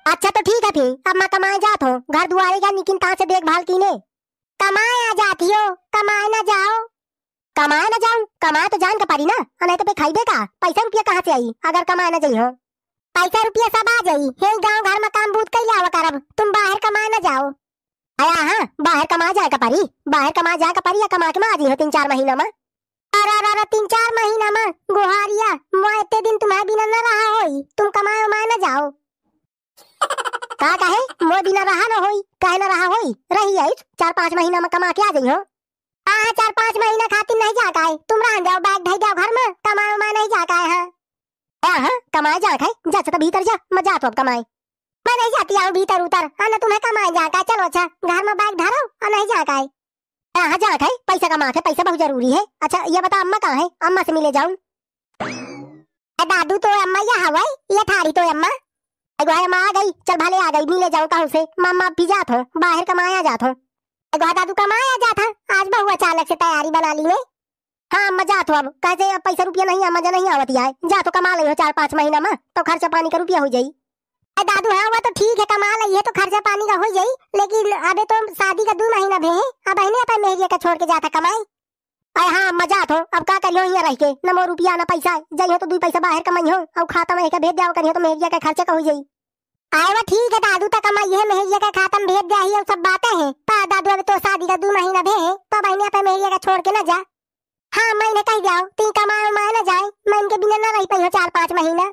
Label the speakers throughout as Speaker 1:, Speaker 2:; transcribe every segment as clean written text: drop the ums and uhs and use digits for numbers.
Speaker 1: अच्छा तो ठीक है फिर, अब मैं कमाए जात हूँ, घर दुआरे का निकिन कहाँ से देखभाल कीने। कमाए आ जाती हो, कमाए ना जाओ। कमाए ना जाऊं, कमाए तो जान का पारी ना, नहीं तो पे खाइबे का, पैसा रुपया कहाँ से आई अगर कमाए ना जाई हो। पैसा रुपया सब आ जाई, हे गांव घर में काम बूत कर लिया करब, तुम बाहर कमाए ना जाओ। आया हाँ, बाहर कमा जाए का पारी, बाहर कमा जाए का पारी, या कमा के में आ जी हो 3-4 महीना में। अरे 3-4 महीना में गुहारिया, मैं इतने दिन तुम्हारे बिना न रहा होई, तुम कमाए उमाए ना जाओ। का कहे मोर बिना रहा न होई, कहे न रहा होई, रही आई 4-5 महीना में कमा के आ जाई हो। 4-5 महीना खातिर नहीं जा काए, तुम रह जाओ, बैग ढई जाओ घर में, कमाए उमाए नहीं जा काए है। हाँ कमाए जा खाए, जा तो भीतर जा, मैं जा तो अब कमाए। मैं नहीं जाती आऊँ भीतर उतर, ना तुम्हें कमाए जा काए, चलो अच्छा घर में बैग धरो और नहीं जा काए। हाँ जा खाए, पैसा कमा के, पैसा बहुत जरूरी है। अच्छा ये बता अम्मा कहाँ है, अम्मा से मिले जाऊं। दादू तो अम्मा यहाँ हवाई, ये थारी तो अम्मा अम्मा आ गई, चल भले आ गई, मिले जाऊं कहूँ से, मम्मा भी जात हो, बाहर कमाया जात हो। दादू कमाया जाता, आज बहु अचानक से तैयारी बना ली ने। हाँ अम्मा जात हो, अब कैसे अब पैसा रुपया नहीं, अम्मा नहीं आवती है, जा तो कमा ली हो 4-5 महीना में, तो खर्चा पानी का रुपया हो जाई। दादू हाँ वो तो ठीक है, कमा ली है तो खर्चा पानी का हो जाई, लेकिन अबे तो शादी का 2 महीना भे, अब बहने अपन मेहरिया का छोड़ के जाता कमाई। अरे हाँ अम्मा जात हो, अब का करियो यहाँ रह के, न मोर रुपया न पैसा, जाइयो तो 2 पैसा बाहर कमाई हो, अब खाता में भेज दिया करियो तो मेहरिया का खर्चा का हो जाई। आए वो ठीक है दादू, तक कमाई है, मेहरिया का खाता में भेज दिया ही, सब बातें हैं, पर दादू अब तो शादी का 2 महीना भे, तो बहने अपन मेहरिया का छोड़ के न जा। हाँ मैंने कह जाओ, ती कमाए उमाए न जाए, मैं इनके बिना न रह पाई हो 4-5 महीना।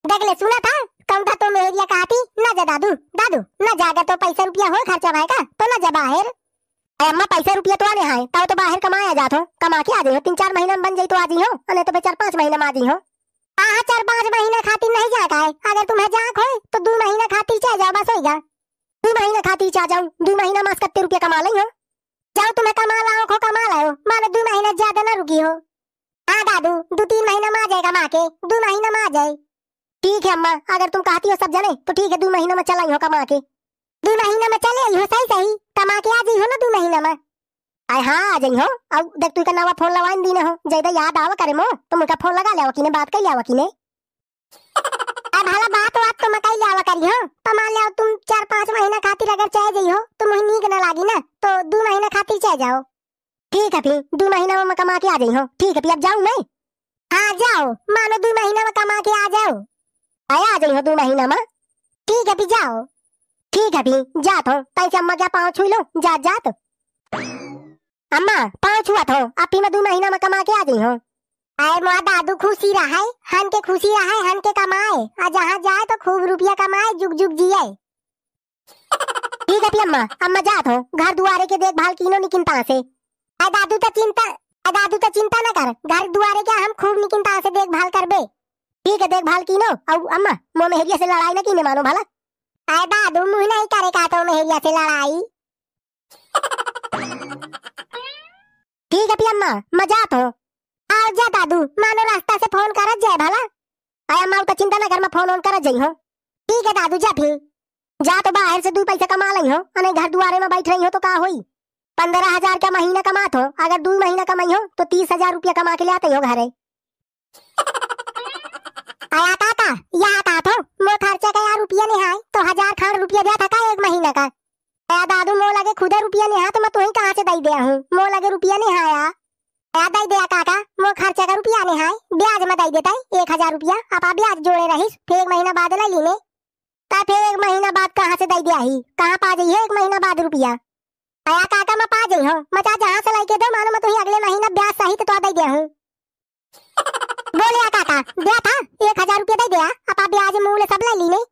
Speaker 1: देख ले सुना था, कौन था तो मेहरिया कहती न जा दादू, दादू न जाकर तो पैसा रुपया हो खर्चा भाई का, तो न जा बाहर। अम्मा पैसा रुपया तो आने आए, तब तो बाहर कमाया जात हो, कमा के आ जाई हो, 3-4 महीना में बन जाई तो आ जी हो, नहीं तो 4-5 महीना में आ जी हो। 4-5 महीना खातिर नहीं जाता है, अगर तुम्हें जाक हो तो 2 महीना खातिर चाह जाओ, बस होगा 2 महीना खातिर चाह जाऊं, 2 महीना में कितने रुपया कमा ली हो, जाओ तुम्हें कमा लाओ खो कमा लाओ, माने 2 महीना ज्यादा न रुकी हो। हाँ दादू 2-3 महीना में आ जाएगा, कमा के 2 महीना में आ जाए। ठीक है अम्मा, अगर तुम कहती हो सब जने तो ठीक है, 2 महीना में चलाई हो कमा के, 2 महीना में चले आई हो, सही सही कमा के आ जाई हो ना 2 महीना में। अरे हाँ आ जाई हो, अब देख तू का नवा फोन लवाइन दीने हो, ज्यादा याद आवा करे मो तो मुझका फोन लगा लिया किने, बात कर लिया किने। अब भला बात तो मैं कह लिया करी हो, तो मान लिया तुम 4-5 महीना खातिर अगर चाह जाई हो तो मुझे नीक न लागी ना, तो 2 महीना खातिर चाह जाओ। ठीक है फिर 2 महीना में मैं कमा के आ जाई हो, ठीक है फिर अब जाऊं मैं। हाँ जाओ, मानो 2 महीना में कमा के आ जाओ, आ जाई हो 2 महीना में, ठीक है फिर जाओ। ठीक है फिर जात हो, पैसे अम्मा क्या पाँव छू लो, जात अम्मा पाँव छुआ हो, अब फिर मैं 2 महीना में कमा के आ जाई हो। अरे मोआ दादू खुशी रहा है, हन के खुशी रहा है, हन के कमाए, और जहाँ जाए तो खूब रुपया कमाए, जुग जुग जिए। ठीक है फिर अम्मा जात हो, घर दुआरे के देखभाल कीनो निकिनता से। दादू तो चिंता न कर, घर दुआरे के हम खूब निकिनता से देखभाल करबे। ठीक है देखभाल कीनो, और अम्मा मो मेहरिया से लड़ाई न कीने मानो भला। अरे दादू मुँह नहीं करे का तो मेहरिया से लड़ाई। ठीक है फिर अम्मा मैं जात हो, आओ जा दादू, मानो रास्ता से फोन करत जाए भला। अरे अम्मा तो चिंता न कर, मैं फोन ऑन करत जाई हो। ठीक है दादू जा फिर, जा तो बाहर से 2 पैसा कमा ली हो, अने घर दुआरे में बैठ रही हो तो का होई, 15,000 का महीना कमात हो, अगर 2 महीना कमाई हो तो 30,000 रुपया कमा के ले आते हो घरे। आया काका यहाँ का तो मो खर्चा का रुपया नहीं है, तो 1000 खान रुपया दिया था का 1 महीना का। आया दादू मो लगे खुदा रुपया नहीं है, तो मैं तुम्हें कहाँ से दे दिया हूँ, मो लगे रुपया नहीं आया, दे दिया काका, मो खर्चा का रुपया नहीं है, ब्याज में दे देता है 1000 रुपया, अब ब्याज जोड़े रहीस, फिर 1 महीना बाद ले लीने, तब फिर 1 महीना बाद कहाँ से दे दिया ही, कहाँ पा जाइए 1 महीना बाद रुपया। आया काका मैं पा जाई हो, मैं जहाँ से लेके दो, मानो मैं तुम्हें अगले महीना ब्याज सहित तो दे दिया हूँ। बोले काका दिया था 1000 रुपया दे दिया, अब ब्याज मूल सब ले लीने।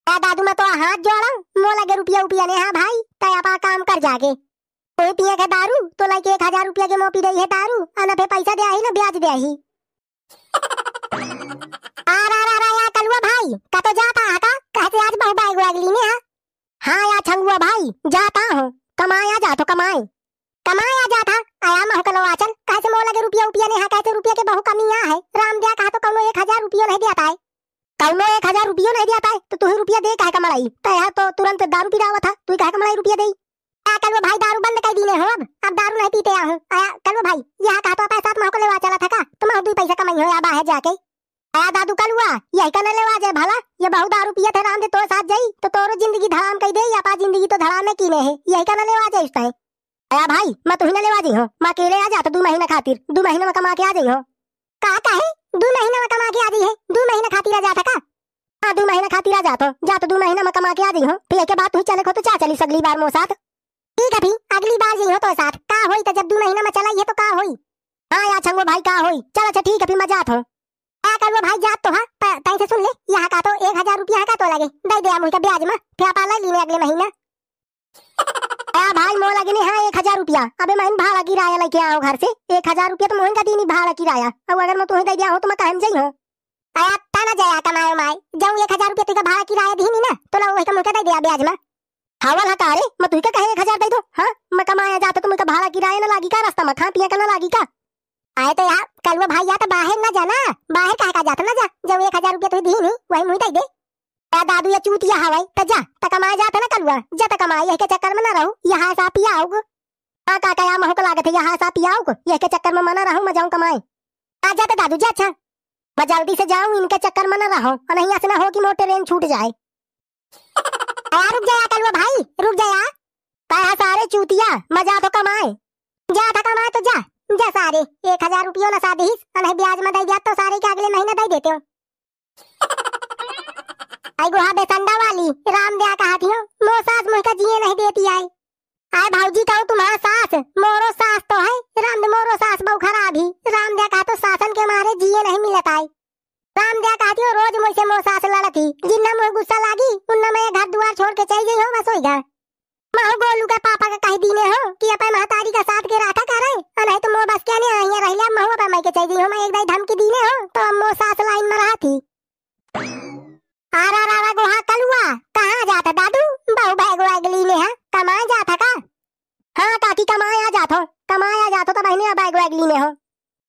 Speaker 1: दादू मैं तो हाथ जोड़ा, मो लगे रुपया उपया ने, हाँ भाई तय काम कर जाके, कोई पिए के दारू तो लाइक 1000 रुपया के मो पी रही है दारू, अना पे पैसा दिया ही ना ब्याज दिया ही। या कलुआ भाई का तो जाता है का, कहते आज बहु बाइक वाइक लीने। हाँ या छंगुआ भाई जाता हूँ, कमाया जा तो कमाए जाता, आया महु कलवा चल, कैसे मो लगे रुपया उपया ने, कैसे रुपया के बहु कमी यहाँ है, राम दिया कहा तो कौनो 1000 रुपया नहीं दिया है, कौनो 1000 रुपया नहीं दिया है, तो तू रुपया दे कहे कमलाई, तय तो तुरंत दारू पिलावा था, तू कहे कमलाई रुपया दे। कलवा भाई दारू बंद कर दीने हो, अब दारू नहीं पीते हूँ। आया कलवा भाई यहाँ कहा तो पैसा महु को लेवा चला था का, तो महु 2 पैसा कमाई हो बाहर जाके। आया दादू कल हुआ यही का न लेवा जाए भला। ये बहुत दारू पिए थे राम दे तो साथ जाई तो तोरो जिंदगी धड़ाम कह दे या पा जिंदगी तो धड़ाम में कीने है यही का न लेवा जाए इस टाइम। आया भाई मैं तो ही न लेवा जी हूँ मैं अकेले आ जा तो 2 महीना खातिर 2 महीना में कमा के आ जाई हो। का है 2 महीना में कमा के आ जाई है 2 महीना खातिर आ जाता का। हाँ 2 महीना खातिर आ जा तो 2 महीना में कमा के आ जाई हो। फिर के बाद तू चले को तो चा चली अगली बार मो साथ। ठीक है भी अगली बार जी हो तो साथ का होई तो जब 2 महीना में चला ये तो का होई। हाँ या छंगो भाई का होई चल अच्छा ठीक है फिर मैं जात हूँ। आ करवा भाई जात तो हां तई से सुन ले यहाँ का तो 1000 रुपया का तो लगे दे दे मुझे का ब्याज में फिर आप ला लीने अगले महीना। आ भाई मो लगे ने हां 1000 रुपया अबे मैं भाड़ा किराया लेके आओ घर से 1000 रुपया तो मोहन का दीनी भाड़ा किराया अब अगर मैं तुम्हें दे दिया हो तो मैं कहम जाई हो। आया तना जाया कमायो माई जाऊं 1000 रुपया तो का भाड़ा किराया दीनी ना तो ला वही का मुझे दे दिया ब्याज में। हावल हकारे मैं तुई का कहे 1000 दे दो हां मैं कमाया जाता तो मुझे भाड़ा किराया ना लागी का रास्ता में खा पिया का ना लागी का। आए तो यार कलवा भाई या तो बाहर ना जाना बाहर कहा का जाता ना जा जब 1000 रुपया तो दी नहीं वही मुझे दे दे। दादू या चूतिया हवाई तो जा त कमाया जाता ना कलवा जा त कमाया के चक्कर में ना रहूं यहाँ सा पिया आओ। हां काका या महक लागत है यहाँ सा पिया आओ ये के चक्कर में मना रहूं मैं जाऊं कमाए। आ जाते दादू जा अच्छा मैं जल्दी से जाऊं इनके चक्कर में ना रहूं और नहीं ऐसा ना हो कि मोटे ट्रेन छूट जाए। रुक जा कलवा भाई रुक जा यार कहा सारे चूतिया मजा तो कमाए जा था कमाए तो जा सारे 1000 रुपया ना सादे ही नहीं ब्याज में दे दिया तो सारे के अगले महीने दे देते हो। आई गुहा बेसंडा वाली राम दया कहा थी मो सास मुझका जिए नहीं देती आई। आए भाऊजी कहूँ तुम्हारा सास मोरो सास तो है राम दे मोरो सास बहु खराब ही राम दया कहा तो शासन के मारे जिए नहीं मिलता आई। राम दया कहती हो रोज मुझसे मो सास लड़ती जिन्ना मुझे गुस्सा लागी उन्ना मैं घर द्वार छोड़ के चल गई हो बस हो घर माँ गोलू के पापा का कह दीने हो कि अपन महतारी का साथ के रखा करे और नहीं तो मो बस क्या नहीं आई रह लिया महू पे मैं के चल गई हो मैं एक दाई धमकी दीने हो तो मो सास लाइन में रहा थी। आरा रारा गोहा कलुआ कहाँ जाता दादू बहु बैग अगली ने है कमाए जाता का। हाँ काकी कमाया जाता तो बहने बैग अगली ने हो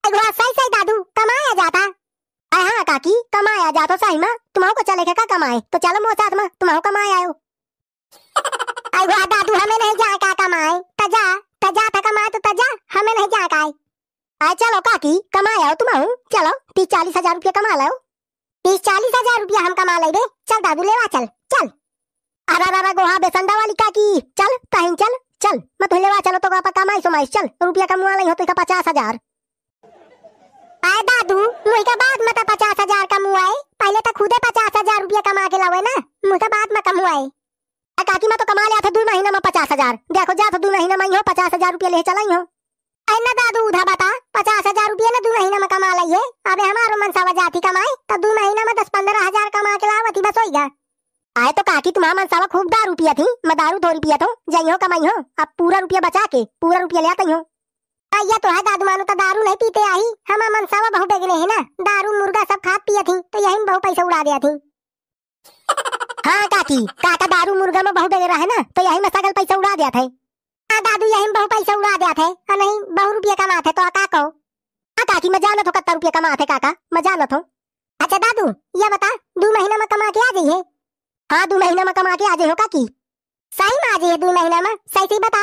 Speaker 1: सही सही दादू कमाया जाता। हाँ काकी कमाया जाता सही में तुम्हारा को चले का कमाए तो चलो मो साथ में तुम्हारा कमाए आयो। अगुआ दादू हमें नहीं जा का कमाए तजा था कमाए तो तजा हमें नहीं जा का आए। चलो काकी कमाए आओ तुम चलो 30-40 हजार रुपया कमा लो 30-40 हजार रुपया हम कमा ले चल दादू लेवा चल चल। अरे गोहा बेसंडा वाली काकी चल तहिन चल मैं तो लेवा चलो तो कमाई सुमाई चल रुपया कमा ले हो तो 50 हजार। आए दादू मुझे का बाद में तो 50 हजार कमुआए पहले तो खुदे 50 हजार रुपया कमा के लावे ना मुझे बाद में कमुआए। काकी मैं तो कमा लिया था 2 महीना में 50 हजार देखो जा तो 2 महीना में हो 50 हजार रुपया ले चलाई हो। ना दादू उधा बता 50 हजार रुपया ना 2 महीना में कमा लिये अबे हमारो मनसावा जाती कमाए तो 2 महीना में 10-15 हजार कमा के लावती बस होगा। आए तो काकी तुम्हारा मनसावा खूब दारू पिया थी मैं दारू थोड़ी पिया तो जाई हो कमाई हो अब पूरा रुपया बचा के पूरा रुपया ले आती हो। ये तो है दादू मानो तो दारू नहीं पीते आई हमारा मनसावा बहु बेगने है ना दारू मुर्गा सब खा पिया थी तो यही बहु पैसा उड़ा दिया थी। हाँ काकी काका दारू मुर्गा में बहुत बेगरा है ना तो यही में सगल पैसा उड़ा दिया था। हाँ दादू यही में बहुत पैसा उड़ा दिया था और नहीं बहु रुपया कमाते तो का कहो। हाँ काकी मैं जाना तो कितना रुपया कमाते काका मैं जाना तो। अच्छा दादू ये बता 2 महीना में कमा के आ जाइए। हाँ 2 महीना में कमा के आ जाइए हो काकी सही में आ जाइए 2 महीना में सही बता।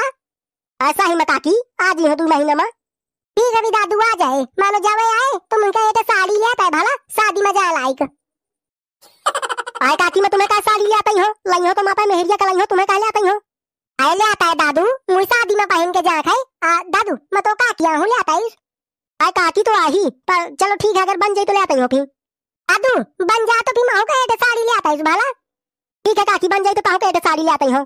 Speaker 1: ऐसा ही मैं काकी आ जाइए 2 महीना में। ठीक है दादू आ जाए मानो जावे आए तो मुझे एक साड़ी ले आता है भला शादी में जा लाइक। आए काकी मैं तुम्हें क्या साड़ी ले आती हो लाई हो तो मापा मेहरिया का लाई हो तुम्हें क्या ले आती हो। आए ले आता है दादू मुझे शादी में पहन के जा खाए दादू मैं तो काकिया हूँ ले आता है। आए काकी तो आई पर चलो ठीक है अगर बन जाए तो ले आती हो फिर दादू बन जा तो फिर माहू का साड़ी ले आता है भला। ठीक है काकी बन जाए तो कहूँ का साड़ी ले आती हो।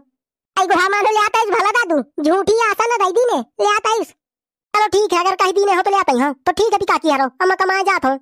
Speaker 1: आई गुहा मानो ले आता है भला दादू झूठी आशा न दई दी ने ले आता है। चलो ठीक है अगर कहीं दीने हो तो ले आती हो तो ठीक है काकी यारो हम कमाए जात हो।